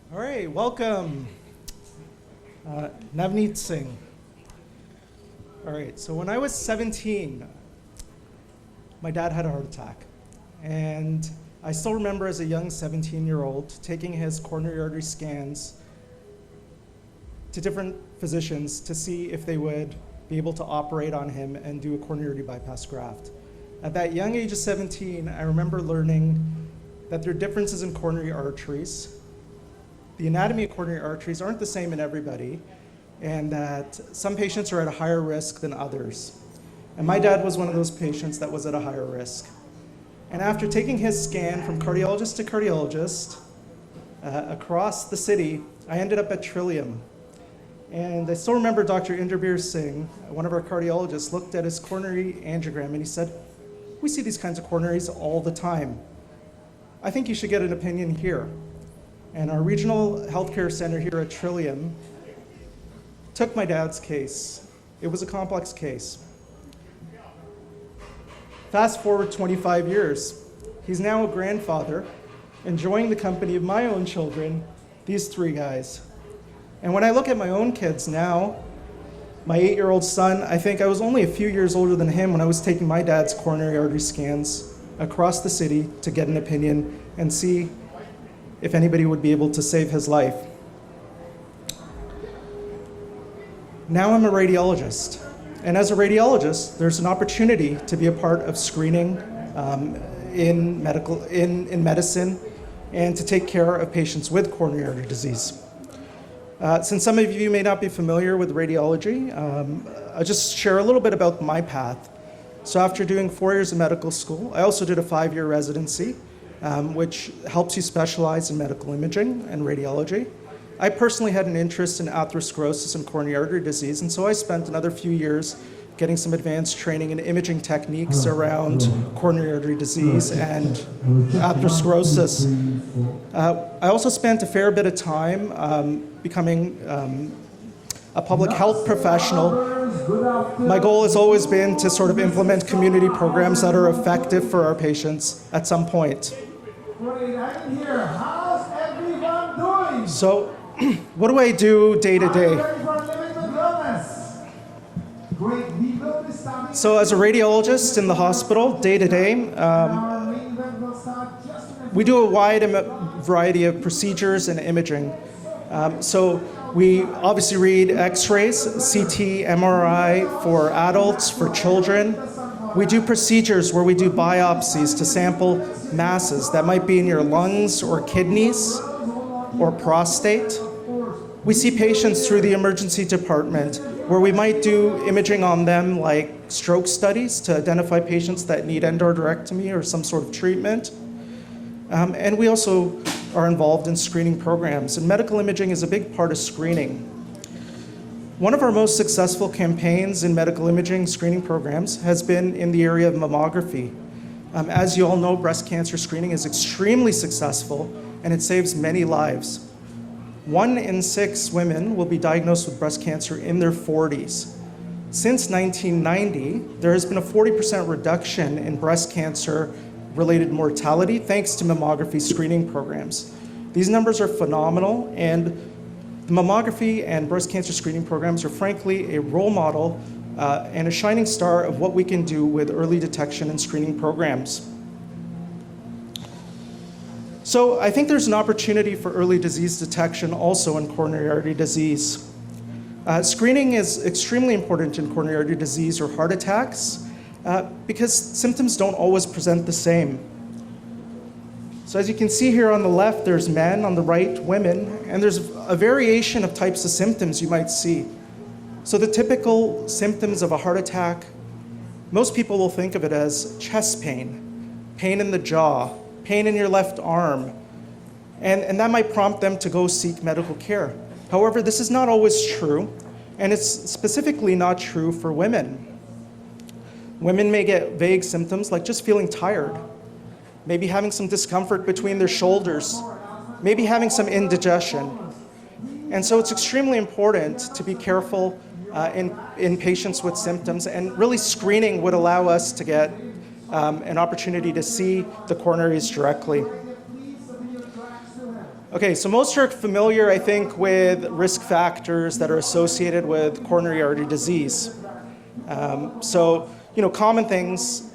All right, welcome. Navneet Singh. All right, so when I was 17, my dad had a heart attack. And I still remember as a young 17-year-old taking his coronary artery scans to different physicians to see if they would be able to operate on him and do a coronary artery bypass graft. At that young age of 17, I remember learning that there are differences in coronary arteries. The anatomy of coronary arteries aren't the same in everybody, and that some patients are at a higher risk than others. And my dad was one of those patients that was at a higher risk. And after taking his scan from cardiologist to cardiologist across the city, I ended up at Trillium. And I still remember Dr. Navneet Singh, one of our cardiologists, looked at his coronary angiogram and he said, "We see these kinds of coronaries all the time. I think you should get an opinion here." And our regional healthcare center here at Trillium took my dad's case. It was a complex case. Fast forward 25 years. He's now a grandfather, enjoying the company of my own children, these three guys. And when I look at my own kids now, my 8-year-old son, I think I was only a few years older than him when I was taking my dad's coronary artery scans across the city to get an opinion and see if anybody would be able to save his life. Now I'm a radiologist. And as a radiologist, there's an opportunity to be a part of screening in medicine and to take care of patients with coronary artery disease. Since some of you may not be familiar with radiology, I'll just share a little bit about my path. So after doing 4 years of medical school, I also did a 5-year residency, which helps you specialize in medical imaging and radiology. I personally had an interest in atherosclerosis and coronary artery disease, and so I spent another few years getting some advanced training in imaging techniques around coronary artery disease and atherosclerosis. I also spent a fair bit of time becoming a public health professional. My goal has always been to sort of implement community programs that are effective for our patients at some point. How's everyone doing? So, what do I do day to day? So as a radiologist in the hospital, day to day, we do a wide variety of procedures and imaging. So we obviously read x-rays, CT, MRI for adults, for children. We do procedures where we do biopsies to sample masses that might be in your lungs or kidneys or prostate. We see patients through the emergency department where we might do imaging on them like stroke studies to identify patients that need endarterectomy or some sort of treatment. And we also are involved in screening programs, and medical imaging is a big part of screening. One of our most successful campaigns in medical imaging screening programs has been in the area of mammography. As you all know, breast cancer screening is extremely successful and it saves many lives. 1 in 6 women will be diagnosed with breast cancer in their 40s. Since 1990, there has been a 40% reduction in breast cancer related mortality thanks to mammography screening programs. These numbers are phenomenal, and the mammography and breast cancer screening programs are frankly a role model and a shining star of what we can do with early detection and screening programs. So I think there's an opportunity for early disease detection also in coronary artery disease. Screening is extremely important in coronary artery disease or heart attacks because symptoms don't always present the same. So as you can see here on the left, there's men, on the right, women, and there's a variation of types of symptoms you might see. So the typical symptoms of a heart attack, most people will think of it as chest pain, pain in the jaw, pain in your left arm, and that might prompt them to go seek medical care. However, this is not always true, and it's specifically not true for women. Women may get vague symptoms like just feeling tired, maybe having some discomfort between their shoulders, maybe having some indigestion. And so it's extremely important to be careful in patients with symptoms, and really screening would allow us to get an opportunity to see the coronaries directly. Okay, so most are familiar, I think, with risk factors that are associated with coronary artery disease. Common things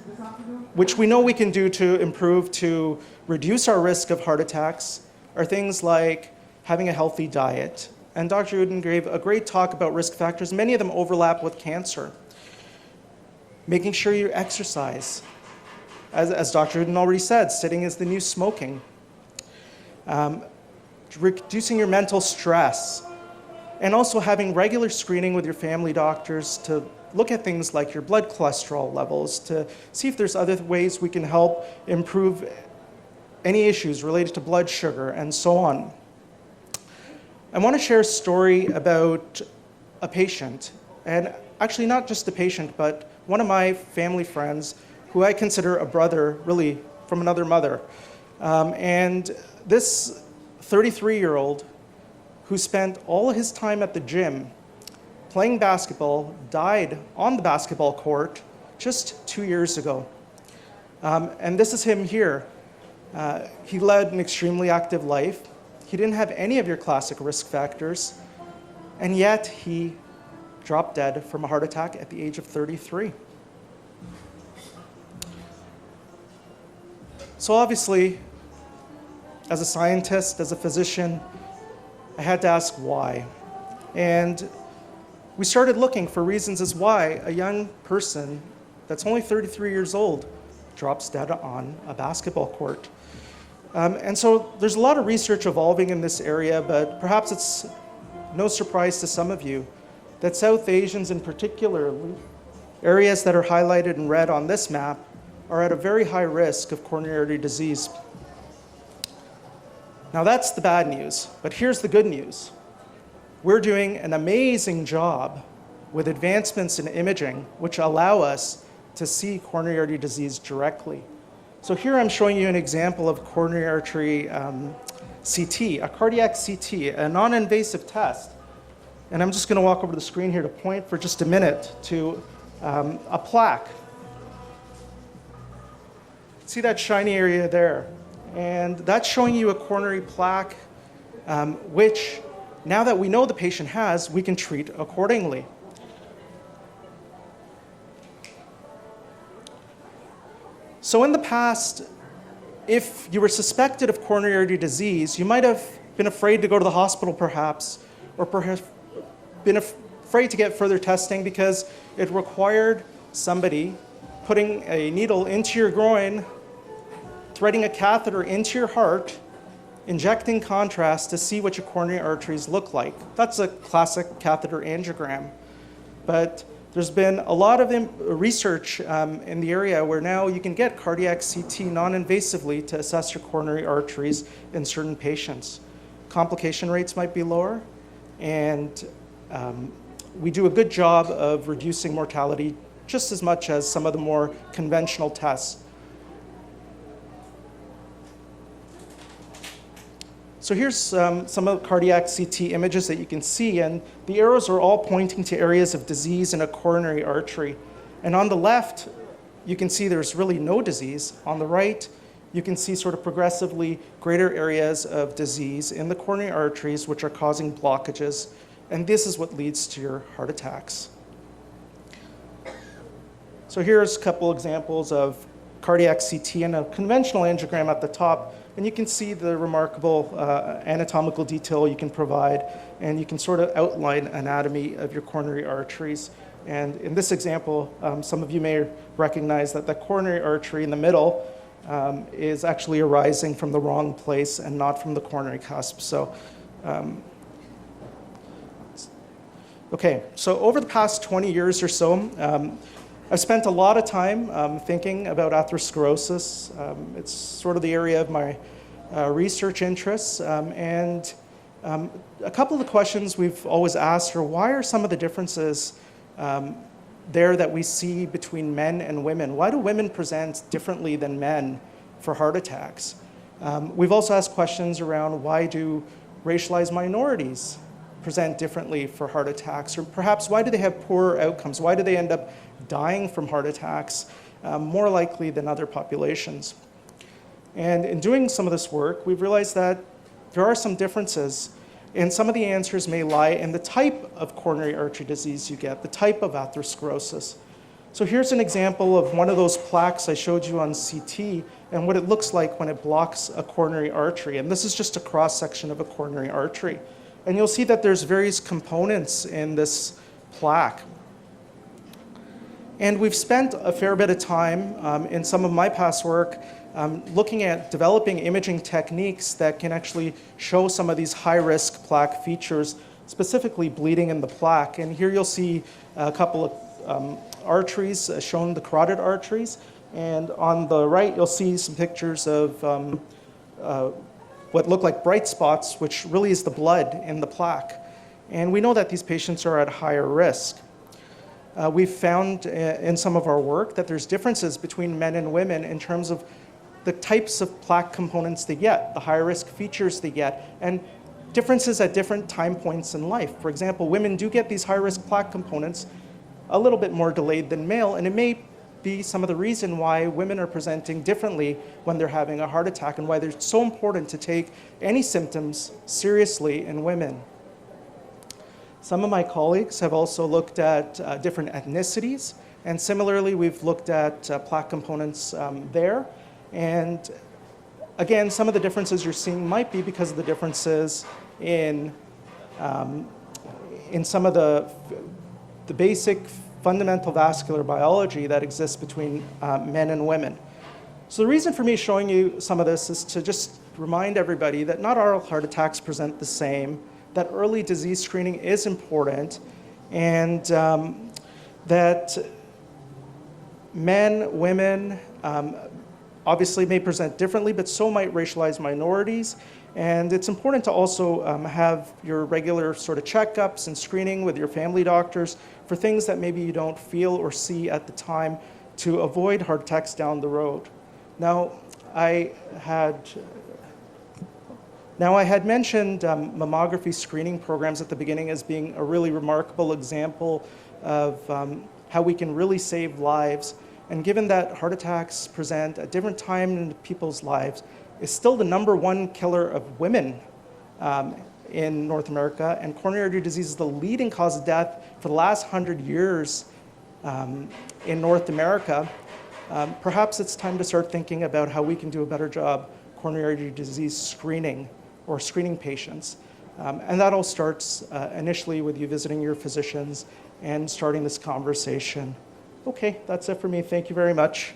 which we know we can do to improve to reduce our risk of heart attacks are things like having a healthy diet. And Dr. Uden gave a great talk about risk factors. Many of them overlap with cancer. Making sure you exercise. As Dr. Uden already said, sitting is the new smoking. Reducing your mental stress, and also having regular screening with your family doctors to look at things like your blood cholesterol levels to see if there's other ways we can help improve any issues related to blood sugar and so on. I want to share a story about a patient, and actually not just a patient, but one of my family friends who I consider a brother, really, from another mother. And this 33-year-old who spent all his time at the gym playing basketball died on the basketball court just 2 years ago. And this is him here. He led an extremely active life. He didn't have any of your classic risk factors, and yet he dropped dead from a heart attack at the age of 33. So obviously, as a scientist, as a physician, I had to ask why. And we started looking for reasons as why a young person that's only 33 years old drops dead on a basketball court. And so there's a lot of research evolving in this area, but perhaps it's no surprise to some of you that South Asians in particular, areas that are highlighted in red on this map, are at a very high risk of coronary artery disease. Now that's the bad news, but here's the good news. We're doing an amazing job with advancements in imaging which allow us to see coronary artery disease directly. So here I'm showing you an example of coronary artery CT, a cardiac CT, a non-invasive test. And I'm just going to walk over to the screen here to point for just a minute to a plaque. See that shiny area there? And that's showing you a coronary plaque, which, now that we know the patient has, we can treat accordingly. So in the past, if you were suspected of coronary artery disease, you might have been afraid to go to the hospital perhaps, or perhaps been afraid to get further testing because it required somebody putting a needle into your groin, threading a catheter into your heart, injecting contrast to see what your coronary arteries look like. That's a classic catheter angiogram. But there's been a lot of research in the area where now you can get cardiac CT non-invasively to assess your coronary arteries in certain patients. Complication rates might be lower, and we do a good job of reducing mortality just as much as some of the more conventional tests. So here's some of the cardiac CT images that you can see, and the arrows are all pointing to areas of disease in a coronary artery. And on the left, you can see there's really no disease. On the right, you can see sort of progressively greater areas of disease in the coronary arteries which are causing blockages, and this is what leads to your heart attacks. So here's a couple examples of cardiac CT and a conventional angiogram at the top. And you can see the remarkable anatomical detail you can provide, and you can sort of outline anatomy of your coronary arteries. And in this example, some of you may recognize that the coronary artery in the middle is actually arising from the wrong place and not from the coronary cusp. So, okay, so over the past 20 years or so, I've spent a lot of time thinking about atherosclerosis. It's sort of the area of my research interests. And a couple of the questions we've always asked are, why are some of the differences there that we see between men and women? Why do women present differently than men for heart attacks? We've also asked questions around, why do racialized minorities present differently for heart attacks? Or perhaps, why do they have poorer outcomes? Why do they end up dying from heart attacks more likely than other populations? And in doing some of this work, we've realized that there are some differences, and some of the answers may lie in the type of coronary artery disease you get, the type of atherosclerosis. So here's an example of one of those plaques I showed you on CT and what it looks like when it blocks a coronary artery. And this is just a cross-section of a coronary artery. And you'll see that there's various components in this plaque. And we've spent a fair bit of time in some of my past work looking at developing imaging techniques that can actually show some of these high-risk plaque features, specifically bleeding in the plaque. And here you'll see a couple of arteries shown, the carotid arteries. And on the right, you'll see some pictures of what look like bright spots, which really is the blood in the plaque. And we know that these patients are at higher risk. We've found in some of our work that there's differences between men and women in terms of the types of plaque components they get, the high-risk features they get, and differences at different time points in life. For example, women do get these high-risk plaque components a little bit more delayed than male, and it may be some of the reason why women are presenting differently when they're having a heart attack and why it's so important to take any symptoms seriously in women. Some of my colleagues have also looked at different ethnicities, and similarly, we've looked at plaque components there. And again, some of the differences you're seeing might be because of the differences in some of the basic fundamental vascular biology that exists between men and women. So the reason for me showing you some of this is to just remind everybody that not all heart attacks present the same, that early disease screening is important, and that men, women, obviously may present differently, but so might racialized minorities. And it's important to also have your regular sort of checkups and screening with your family doctors for things that maybe you don't feel or see at the time to avoid heart attacks down the road. Now, I had mentioned mammography screening programs at the beginning as being a really remarkable example of how we can really save lives. And given that heart attacks present at different times in people's lives, it's still the #1 killer of women in North America, and coronary artery disease is the leading cause of death for the last 100 years in North America. Perhaps it's time to start thinking about how we can do a better job coronary artery disease screening or screening patients. And that all starts initially with you visiting your physicians and starting this conversation. Okay, that's it for me. Thank you very much.